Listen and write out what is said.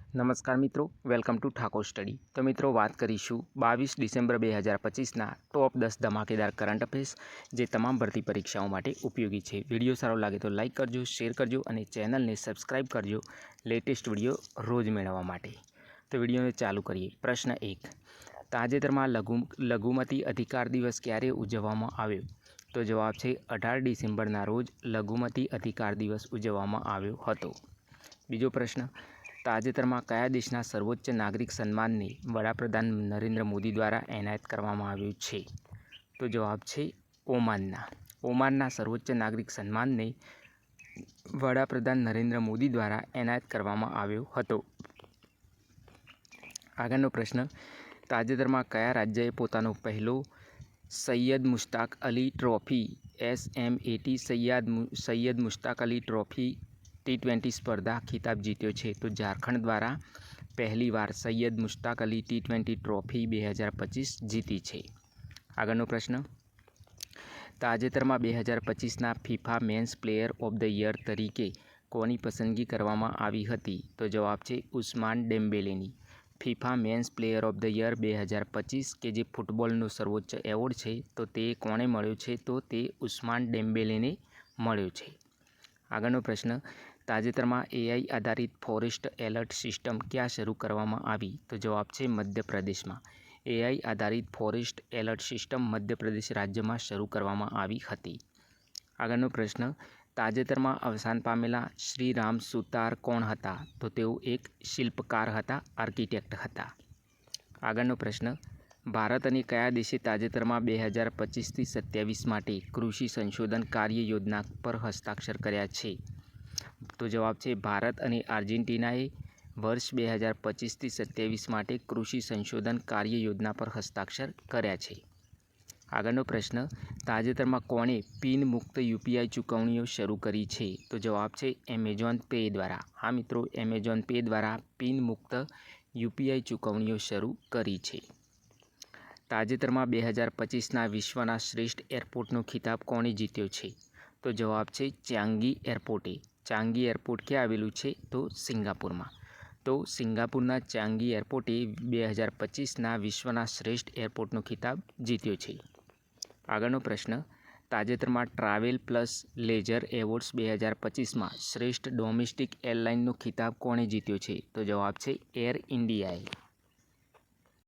નમસ્કાર મિત્રો, welcome to Thakor study. તો મિત્રો વાત કરીશું 22 ડિસેમ્બર 2025ના ટોપ 10 ધમાકેદાર કરંટ અફેર્સ જે તમામ ભરતી પરીક્ષાઓ માટે ઉપયોગી છે. વિડીયો સારો લાગે તો લાઇક કરજો, શેર કરજો અને ચેનલને સબસ્ક્રાઇબ કરજો લેટેસ્ટ વિડીયો રોજ મેળવવા માટે. તો વિડીયોને ચાલુ કરીએ. પ્રશ્ન 1. તાજેતરમાં લઘુમતી અધિકાર દિવસ ક્યારે ઉજવવામાં આવ્યો? તો જવાબ છે 18 ડિસેમ્બરના રોજ લઘુમતી અધિકાર દિવસ ઉજવવામાં આવ્યો હતો. બીજો પ્રશ્ન. તાજેતરમાં કયા દેશના સર્વોચ્ચ નાગરિક સન્માનને વડાપ્રધાન નરેન્દ્ર મોદી દ્વારા એનાયત કરવામાં આવ્યું છે? તો જવાબ છે ઓમાનના. ઓમાનના સર્વોચ્ચ નાગરિક સન્માનને વડાપ્રધાન નરેન્દ્ર મોદી દ્વારા એનાયત કરવામાં આવ્યો હતો. આગળનો પ્રશ્ન. તાજેતરમાં કયા રાજ્યએ પોતાનો પહેલો Syed Mushtaq Ali trophy SMAT Syed Mushtaq Ali trophy T20 સ્પર્ધા ખિતાબ જીત્યો છે? તો ઝારખંડ દ્વારા પહેલીવાર સૈયદ મુશ્તાક અલી T20 ટ્રોફી 2025 જીતી છે. આગળનો પ્રશ્ન. તાજેતરમાં 2025ના FIFA men's player of the year તરીકે કોની પસંદગી કરવામાં આવી હતી? તો જવાબ છે ઉસ્માન ડેમ્બેલેની. FIFA men's player of the year 2025 કે જે ફૂટબોલનો સર્વોચ્ચ એવોર્ડ છે તો તે કોણે મળ્યો છે? તો તે ઉસ્માન ડેમ્બેલેને મળ્યો છે. આગળનો પ્રશ્ન. તાજેતરમાં AI આધારિત ફોરેસ્ટ એલર્ટ સિસ્ટમ ક્યાં શરૂ કરવામાં આવી? તો જવાબ છે મધ્યપ્રદેશમાં. AI આધારિત ફોરેસ્ટ એલર્ટ સિસ્ટમ મધ્યપ્રદેશ રાજ્યમાં શરૂ કરવામાં આવી હતી. આગળનો પ્રશ્ન. તાજેતરમાં અવસાન પામેલા શ્રી રામ સુતાર કોણ હતા? તો તેઓ એક શિલ્પકાર હતા, આર્કિટેક્ટ હતા. આગળનો પ્રશ્ન. ભારત અને કયા દેશે તાજેતરમાં 2025થી 27 માટે કૃષિ સંશોધન કાર્ય યોજના પર હસ્તાક્ષર કર્યા છે? તો જવાબ છે ભારત અને આર્જેન્ટિનાએ વર્ષ 2025થી 27 માટે કૃષિ સંશોધન કાર્ય યોજના પર હસ્તાક્ષર કર્યા છે. આગળનો પ્રશ્ન. તાજેતરમાં કોણે પિન મુક્ત UPI ચૂકવણીઓ શરૂ કરી છે? તો જવાબ છે એમેઝોન પે દ્વારા. હા મિત્રો, એમેઝોન પે દ્વારા પિન મુક્ત UPI ચૂકવણીઓ શરૂ કરી છે. તાજેતરમાં 2025ના વિશ્વના શ્રેષ્ઠ એરપોર્ટનો ખિતાબ કોણે જીત્યો છે? તો જવાબ છે ચાંગી એરપોર્ટે. ચાંગી એરપોર્ટ ક્યાં આવેલું છે? તો સિંગાપુરમાં. તો સિંગાપુરના ચાંગી એરપોર્ટે 2025ના વિશ્વના શ્રેષ્ઠ એરપોર્ટનો ખિતાબ જીત્યો છે. આગળનો પ્રશ્ન. તાજેતરમાં ટ્રાવેલ પ્લસ લેઝર એવોર્ડ્સ 2025માં શ્રેષ્ઠ ડોમેસ્ટિક એરલાઇનનો ખિતાબ કોણે જીત્યો છે? તો જવાબ છે એર ઇન્ડિયાએ.